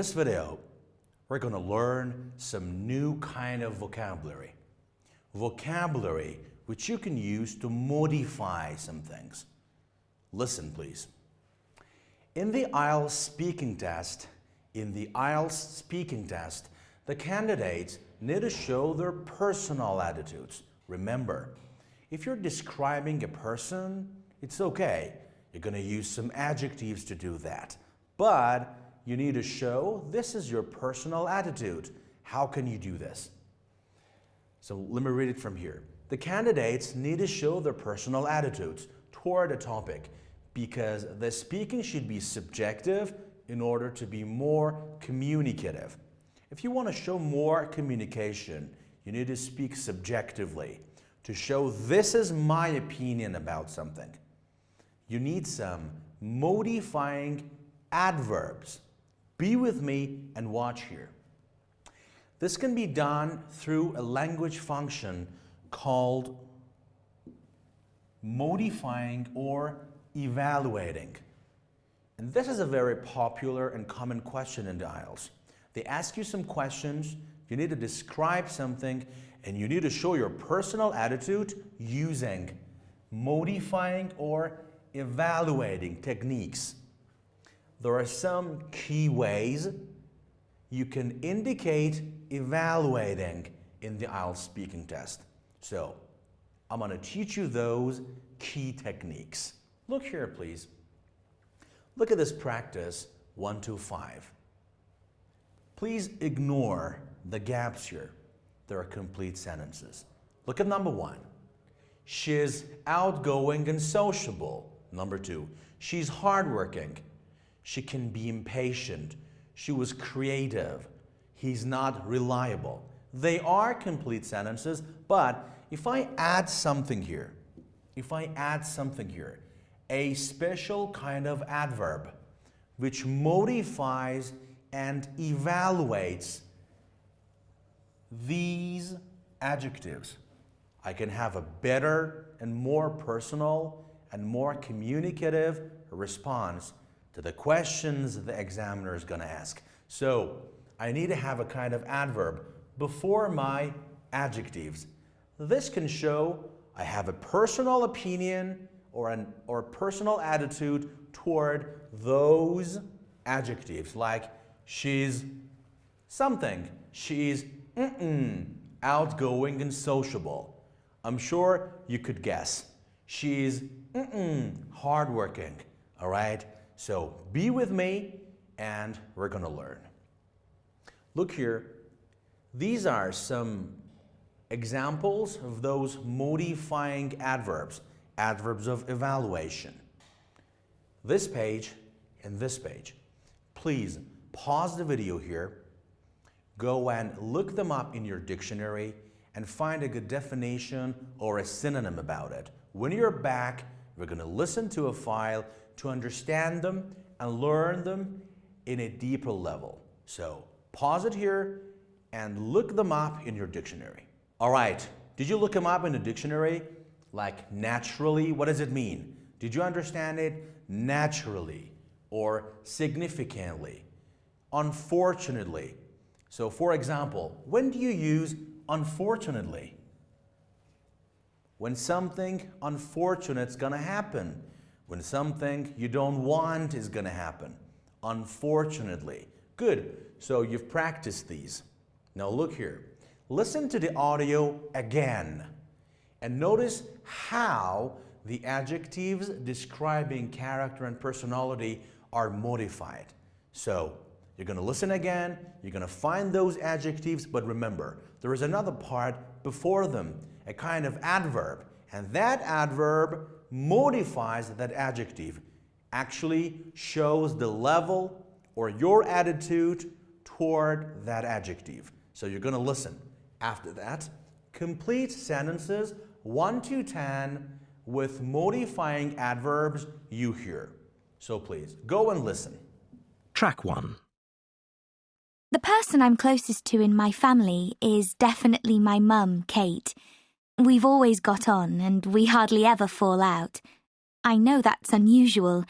this video, we're going to learn some new kind of vocabulary. Vocabulary which you can use to modify some things. Listen, please. In the IELTS speaking test, the candidates need to show their personal attitudes. Remember, if you're describing a person, it's okay. You're going to use some adjectives to do that. But you need to show this is your personal attitude. How can you do this? So let me read it from here. The candidates need to show their personal attitudes toward a topic because the speaking should be subjective in order to be more communicative. If you want to show more communication, you need to speak subjectively to show this is my opinion about something. You need some modifying adverbs. Be with me and watch here. This can be done through a language function called modifying or evaluating. And this is a very popular and common question in the IELTS. They ask you some questions, you need to describe something, and you need to show your personal attitude using modifying or evaluating techniques. There are some key ways you can indicate evaluating in the IELTS speaking test. So, I'm going to teach you those key techniques. Look here, please. Look at this practice 1 to 5. Please ignore the gaps here. There are complete sentences. Look at number 1. She's outgoing and sociable. Number 2. She's hardworking. She can be impatient. She was creative. He's not reliable. They are complete sentences, but if I add something here, a special kind of adverb which modifies and evaluates these adjectives, I can have a better and more personal and more communicative response to the questions the examiner is going to ask. So I need to have a kind of adverb before my adjectives. This can show I have a personal opinion or personal attitude toward those adjectives, like she's something, she's outgoing and sociable. I'm sure you could guess. She's hardworking, all right? So be with me and we're going to learn. Look here. These are some examples of those modifying adverbs, adverbs of evaluation. This page and this page. Please pause the video here, go and look them up in your dictionary and find a good definition or a synonym about it. When you're back, we're going to listen to a file to understand them and learn them in a deeper level. So pause it here and look them up in your dictionary. All right, did you look them up in the dictionary? Like naturally, what does it mean? Did you understand it? Naturally or significantly, unfortunately. So for example, when do you use unfortunately? When something unfortunate's gonna happen. When something you don't want is gonna happen. Unfortunately. Good, so you've practiced these. Now look here. Listen to the audio again and notice how the adjectives describing character and personality are modified. So you're going to listen again, you're going to find those adjectives, but remember, there is another part before them, a kind of adverb, and that adverb modifies that adjective, actually shows the level or your attitude toward that adjective. So you're going to listen. After that, complete sentences 1 to 10 with modifying adverbs you hear. So please, go and listen. Track 1. The person I'm closest to in my family is definitely my mum, Kate. We've always got on and we hardly ever fall out. I know that's unusual.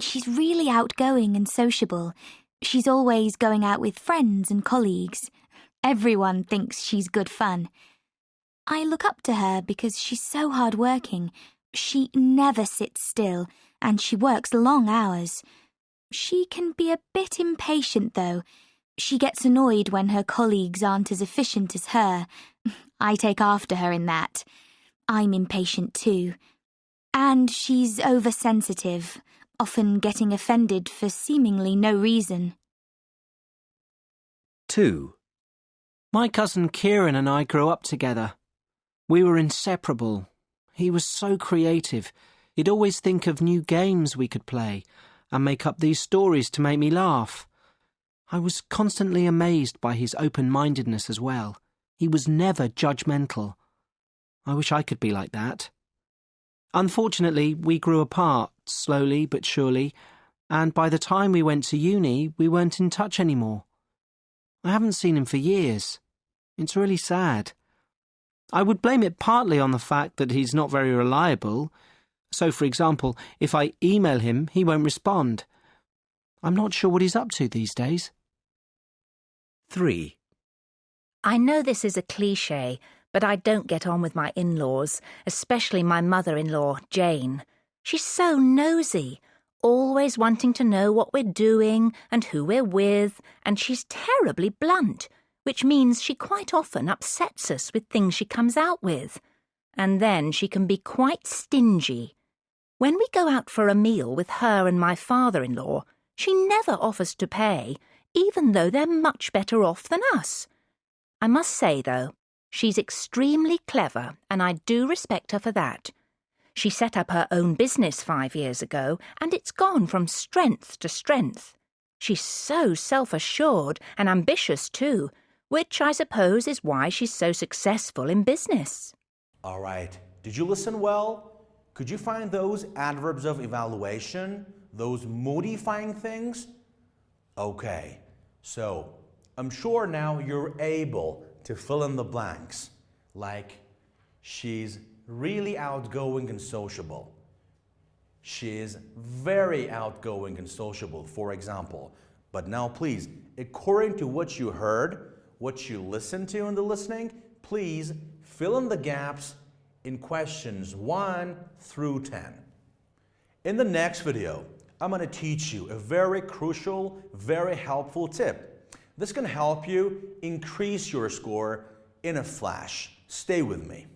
She's really outgoing and sociable. She's always going out with friends and colleagues. Everyone thinks she's good fun. I look up to her because she's so hard-working. She never sits still, and she works long hours. She can be a bit impatient, though. She gets annoyed when her colleagues aren't as efficient as her. I take after her in that. I'm impatient too. And she's oversensitive, often getting offended for seemingly no reason. 2. My cousin Kieran and I grew up together. We were inseparable. He was so creative. He'd always think of new games we could play and make up these stories to make me laugh. I was constantly amazed by his open-mindedness as well. He was never judgmental. I wish I could be like that. Unfortunately, we grew apart, slowly but surely, and by the time we went to uni, we weren't in touch anymore. I haven't seen him for years. It's really sad. I would blame it partly on the fact that he's not very reliable. So, for example, if I email him, he won't respond. I'm not sure what he's up to these days. 3. I know this is a cliché, but I don't get on with my in-laws, especially my mother-in-law, Jane. She's so nosy, always wanting to know what we're doing and who we're with, and she's terribly blunt, which means she quite often upsets us with things she comes out with. And then she can be quite stingy. When we go out for a meal with her and my father-in-law, she never offers to pay, even though they're much better off than us. I must say, though, she's extremely clever, and I do respect her for that. She set up her own business 5 years ago, and it's gone from strength to strength. She's so self-assured and ambitious too, which I suppose is why she's so successful in business. All right. Did you listen well? Could you find those adverbs of evaluation, those modifying things? Okay. So, I'm sure now you're able to fill in the blanks, like she's really outgoing and sociable. She is very outgoing and sociable, for example. But now please, according to what you heard, what you listened to in the listening, please fill in the gaps in questions 1 through 10. In the next video, I'm going to teach you a very crucial, very helpful tip. This can help you increase your score in a flash. Stay with me.